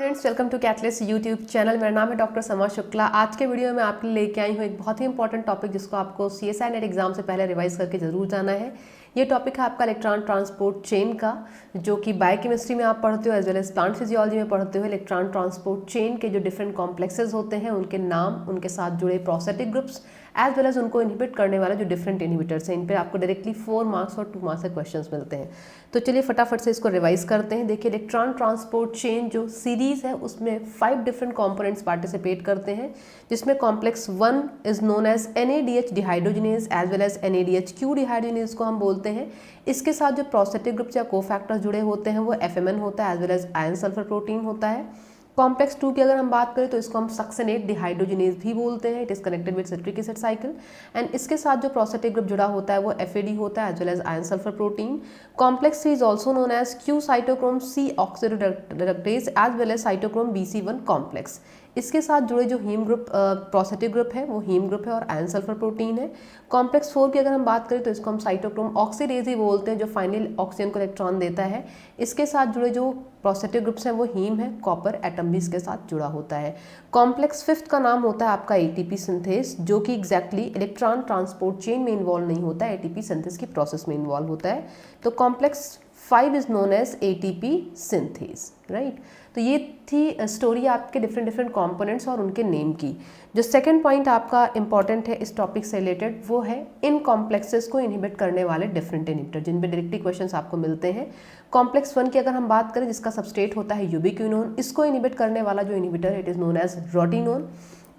Students, welcome to catalyst YouTube channel. मेरा नाम है डॉक्टर समा शुक्ला। आज के वीडियो में आपके लिए लेके आई हूँ एक बहुत ही इंपॉर्टेंट टॉपिक जिसको आपको CSI नेट एग्जाम से पहले रिवाइज करके जरूर जाना है। ये टॉपिक है आपका इलेक्ट्रॉन ट्रांसपोर्ट चेन का, जो कि बायोकेमिस्ट्री में आप पढ़ते हो as well as plant physiology में पढ़ते हो। इलेक्ट्रॉन ट्रांसपोर्ट चेन के जो डिफरेंट कॉम्प्लेक्सेस होते हैं, उनके नाम, उनके साथ जुड़े prosthetic groups as well as उनको इनहिबिट करने वाले जो डिफरेंट इनहिबिटर्स हैं, इन पर आपको डायरेक्टली 4 मार्क्स और 2 मार्क्स के क्वेश्चंस मिलते हैं। तो चलिए फटाफट से इसको रिवाइज करते हैं। देखिए, इलेक्ट्रॉन ट्रांसपोर्ट चेन जो सीरीज है उसमें 5 डिफरेंट कंपोनेंट्स पार्टिसिपेट करते हैं, जिसमें complex 1 is known as NADH dehydrogenase as well as NADH-Q dehydrogenase को हम बोलते हैं। इसके साथ जो प्रोस्थेटिक ग्रुप्स या कोफैक्टर्स जुड़े होते हैं वो FMN होता है as well as iron sulphur protein होता है। कॉम्प्लेक्स 2 की अगर हम बात करें तो इसको हम सक्सेनेट डिहाइड्रोजिनेज भी बोलते हैं। It is connected with citric acid cycle and इसके साथ जो प्रोस्थेटिक ग्रुप जुड़ा होता है वो FAD होता है as well as iron sulphur protein. Complex 3 is also known as Q cytochrome C oxidoreductase as well as cytochrome BC1 complex. इसके साथ जुड़े जो हीम ग्रुप प्रोस्थेटिक ग्रुप है वो हीम ग्रुप है और आयरन सल्फर प्रोटीन है। कॉम्प्लेक्स 4 की अगर हम बात करें तो इसको हम साइटोक्रोम ऑक्सीडेज ही बोलते हैं, जो फाइनल ऑक्सीजन को इलेक्ट्रॉन देता है। इसके साथ जुड़े जो प्रोस्थेटिक ग्रुप्स हैं वो हीम है, कॉपर एटम भी इसके साथ जुड़ा होता है। कॉम्प्लेक्स 5 का नाम होता है आपका ATP सिंथेस, जो कि एग्जैक्टली इलेक्ट्रॉन ट्रांसपोर्ट चेन में इन्वॉल्व नहीं होता है, ATP सिंथेस की प्रोसेस में इन्वॉल्व होता है। तो complex 5 is known as ATP synthase, right. तो ये थी स्टोरी आपके डिफरेंट कंपोनेंट्स और उनके नेम की। जो सेकंड पॉइंट आपका इंपॉर्टेंट है इस टॉपिक से रिलेटेड वो है इन कॉम्प्लेक्सेस को इनहिबिट करने वाले डिफरेंट इनहिबिटर, जिन पे डायरेक्टली क्वेश्चंस आपको मिलते हैं। कॉम्प्लेक्स 1 की अगर हम बात करें, जिसका सबस्ट्रेट होता है यूबिक्विनोन, इसको इनहिबिट करने वाला जो इनहिबिटर है it is known as rotenone.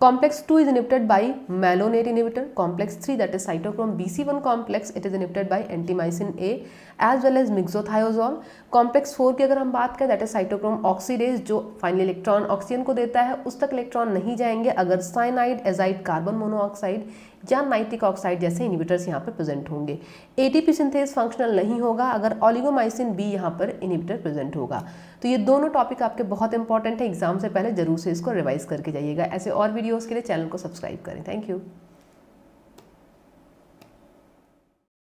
Complex 2 is inhibited by malonate inhibitor. Complex 3, that is cytochrome BC1 complex, it is inhibited by antimycin A as well as mixothiazole. Complex 4 की अगर हम बात करें that is cytochrome oxidase, जो final electron oxygen को देता है, उस तक इलेक्ट्रॉन नहीं जाएंगे अगर साइनाइड, एजाइड, कार्बन मोनोऑक्साइड या नाइट्रिक ऑक्साइड जैसे इनहिबिटर्स यहाँ पर प्रेजेंट होंगे। ATP सिंथेस फंक्शनल नहीं होगा अगर ओलिगोमाइसिन B यहाँ पर इनहिबिटर प्रेजेंट होगा। तो ये दोनों टॉपिक आपके बहुत इंपॉर्टेंट है, एग्जाम से पहले जरूर से इसको रिवाइज करके जाइएगा। ऐसे और वीडियोस के लिए चैनल को सब्सक्राइब करें। Thank you.